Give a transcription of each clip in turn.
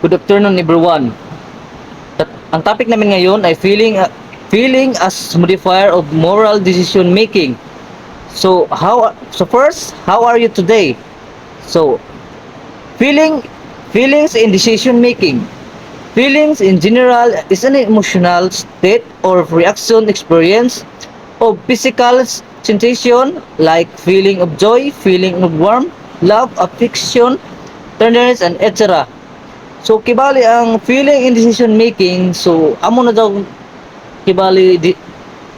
Good afternoon everyone. Ang topic namin ngayon ay feeling as modifier of moral decision making. So first, how are you today? So feeling feelings in decision making. Feelings in general is an emotional state or reaction experience of physical sensation like feeling of joy, feeling of warmth, love, affection, tenderness, and etc. So kibali ang feeling in decision making, so amo na daw kibali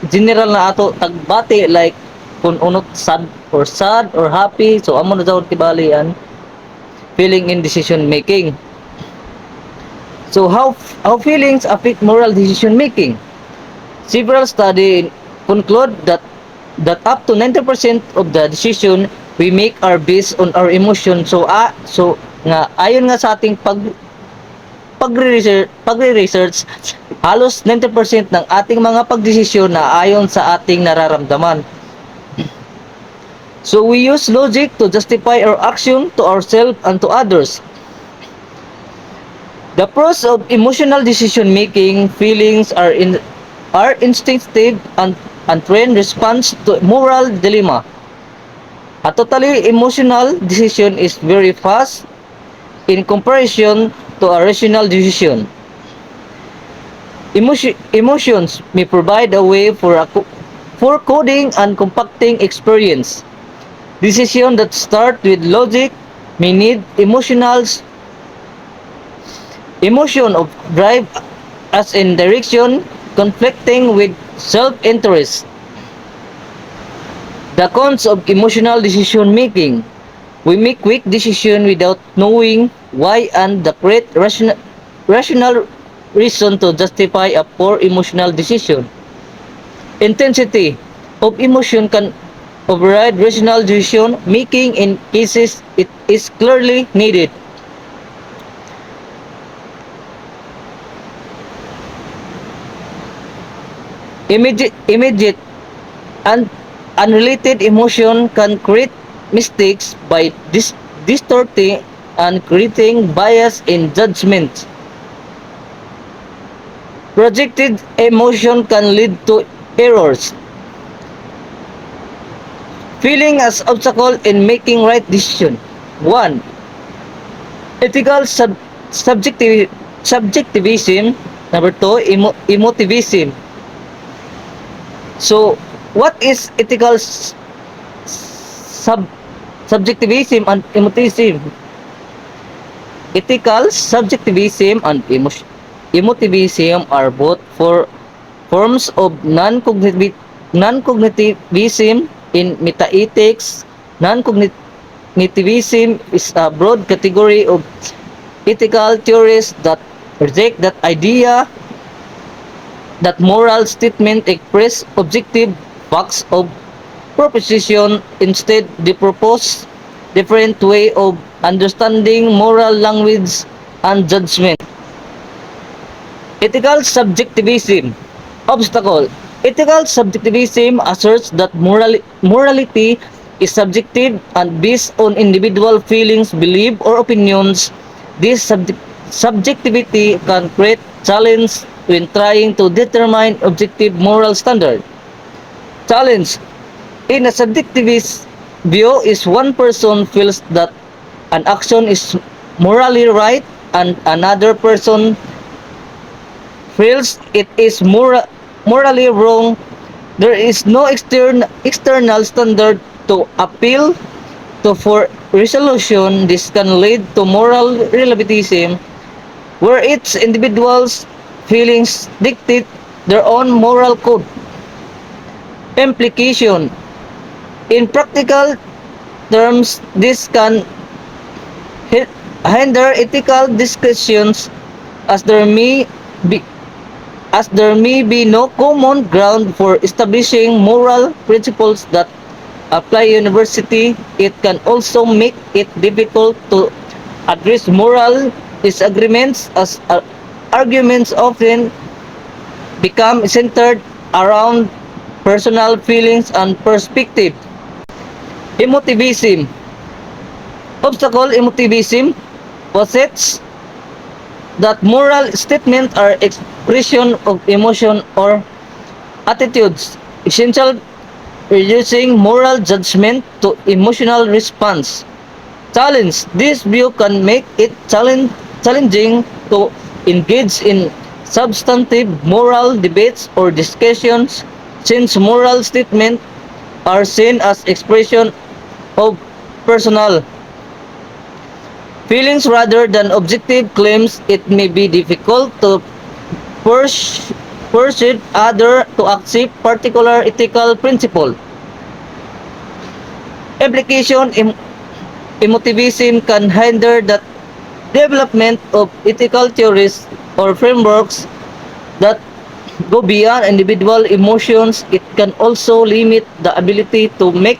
general na ato tagbati like kung unot sad or happy, so amo na daw kibali ang feeling in decision making. So how feelings affect moral decision making? Several studies conclude that up to 90% of the decision we make are based on our emotion. So nga ayon nga sa ating pagre-research, halos 90% ng ating mga pagdesisyon na ayon sa ating nararamdaman. So we use logic to justify our action to ourselves and to others. The process of emotional decision making, feelings are instinctive and trained response to moral dilemma. A totally emotional decision is very fast in comparison to a rational decision. Emotions may provide a way for coding and compacting experience. Decisions that start with logic may need emotion of drive as in direction conflicting with self-interest. The cons of emotional decision making. We make quick decisions without knowing why and the correct rational reason to justify a poor emotional decision. Intensity of emotion can override rational decision making in cases it is clearly needed. Immediate and unrelated emotion can create mistakes by distorting and creating bias in judgment. Projected emotion can lead to errors. Feeling as obstacle in making right decision. 1. Ethical subjectivism. Number 2, emotivism. So, what is ethical subjectivism and emotivism? Ethical subjectivism and emotivism are both forms of non-cognitivism in metaethics. Non-cognitivism is a broad category of ethical theories that reject that idea that moral statement express objective facts of proposition. Instead, they propose different way of understanding moral language and judgment. Ethical subjectivism. Obstacle. Ethical subjectivism asserts that morality is subjective and based on individual feelings, beliefs, or opinions. This subjectivity can create challenge when trying to determine objective moral standard. Challenge. In a subjectivist view is one person feels that an action is morally right and another person feels it is morally wrong. There is no external standard to appeal to for resolution. This can lead to moral relativism where each individual's feelings dictate their own moral code. Implication. In practical terms, this can hinder ethical discussions as be there may be no common ground for establishing moral principles that apply universally. It can also make it difficult to address moral disagreements as arguments often become centered around personal feelings and perspective. Emotivism. Obstacle emotivism posits that moral statements are expression of emotion or attitudes, essential reducing moral judgment to emotional response. Challenge. This view can make it challenging to engage in substantive moral debates or discussions since moral statements are seen as expression of personal feelings rather than objective claims. It may be difficult to persuade others to accept particular ethical principle. Application emotivism can hinder the development of ethical theories or frameworks that go beyond individual emotions. It can also limit the ability to make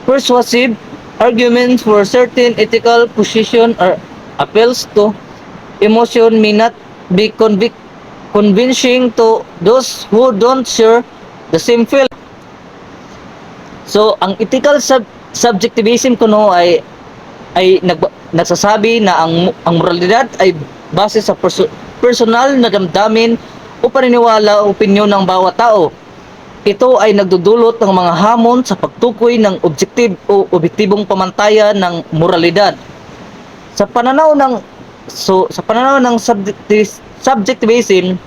persuasive arguments for certain ethical position or appeals to emotion may not be convincing to those who don't share the same feeling. So, ang ethical subjectivism kuno ay nagsasabi na ang moralidad ay base sa personal na damdamin o paniniwala o opinyon ng bawat tao. Ito ay nagdudulot ng mga hamon sa pagtukoy ng objektibong pamantayan ng moralidad. Sa pananaw ng subjectivism,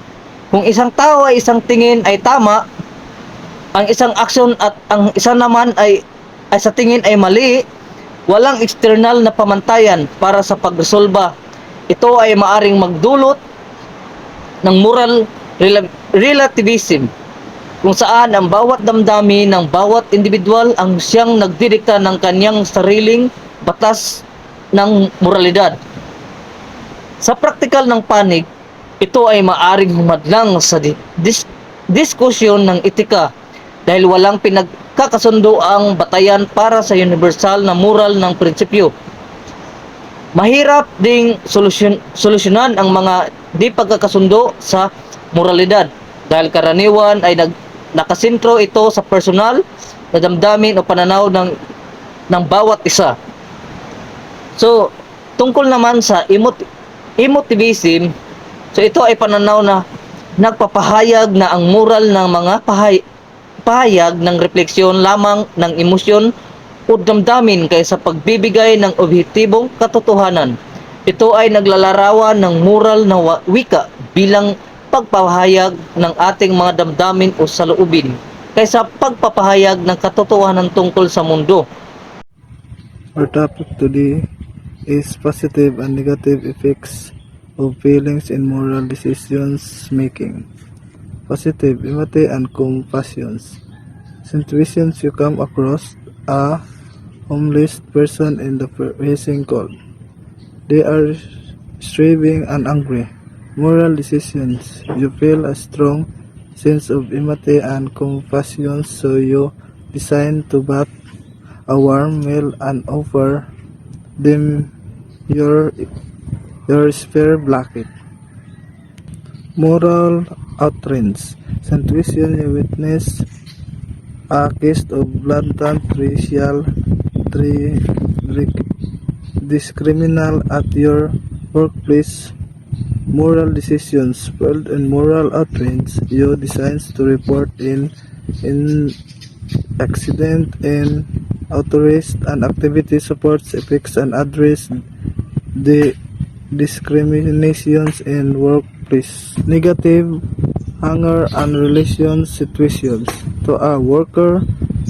kung isang tao ay isang tingin ay tama, ang isang aksyon at ang isa naman ay sa tingin ay mali, walang external na pamantayan para sa pagresolba. Ito ay maaring magdulot ng moral relativism, kung saan ang bawat damdamin ng bawat individual ang siyang nagdidikta ng kanyang sariling batas ng moralidad. Sa praktikal ng panig, ito ay maaring humadlang sa diskusyon ng etika dahil walang pinagkakasundo ang batayan para sa universal na moral ng prinsipyo. Mahirap ding solusyonan ang mga di pagkakasundo sa moralidad dahil karaniwan ay nakasentro ito sa personal na damdamin o pananaw ng bawat isa. So, tungkol naman sa emotivism, so ito ay pananaw na nagpapahayag na ang moral ng mga pahayag ng refleksyon lamang ng emosyon o damdamin kaysa pagbibigay ng objektibong katotohanan. Ito ay naglalarawan ng moral na wika bilang pagpapahayag ng ating mga damdamin o saloobin kaysa pagpapahayag ng katotohanan tungkol sa mundo. Our topic today is positive and negative effects of feelings in moral decisions making. Positive, empathy, and compassions. Situations you come across a homeless person in the freezing cold. They are striving and angry. Moral decisions. You feel a strong sense of empathy and compassion, so you decide to bath a warm meal and offer them your spare blanket. Moral outrage. Situation you witness a case of blatant racial discrimination at your workplace. Moral decisions. Filled in moral outrage, you decide to report in accident and authorize an activity supports effects and address the discriminations in workplace. Negative, anger and relation situations. To a worker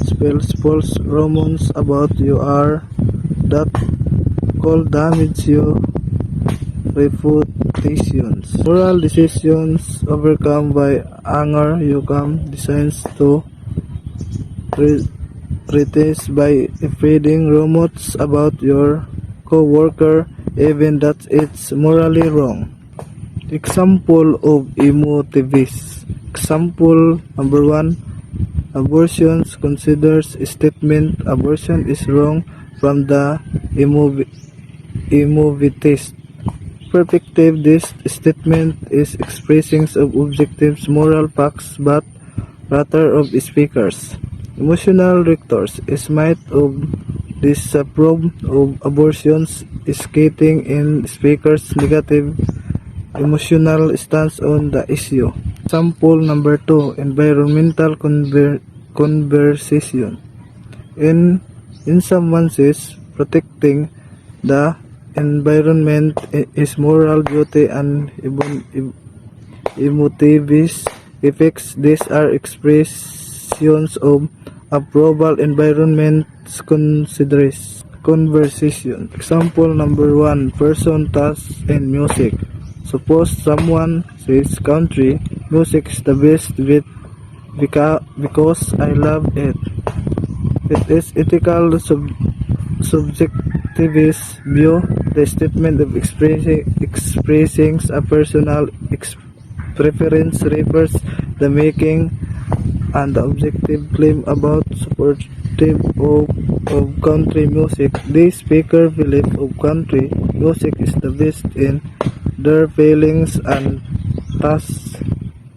spells false rumors about you are that could damage your reputations. Moral decisions overcome by anger, you come decides to pretest by spreading rumors about your co-worker even that it's morally wrong. Example of emotivism. Example number 1. Abortion considers statement abortion is wrong from the emotivist perspective. This statement is expressing of objectives moral facts but rather of speakers. Emotional rectors is might of disapprove of abortions, skating in speakers negative emotional stance on the issue. Sample number 2, environmental conversation. In some senses, protecting the environment is moral duty and emotive effects. These are expressions of approval environment conversation. Example number 1, person task in music. Suppose someone says country music is the best because I love it. It is ethical subjectivist view. The statement of expressing a personal preference refers the making and the objective claim about supportive of country music. The speaker belief of country music is the best in their feelings and tasks.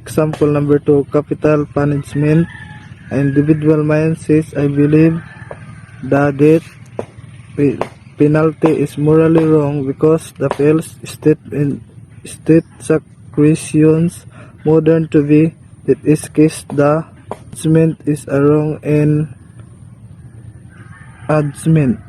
Example number 2, capital punishment. An individual mind says, I believe the death penalty is morally wrong because the failed state sanctions modern to be. In this case, the judgment is a wrong in judgment.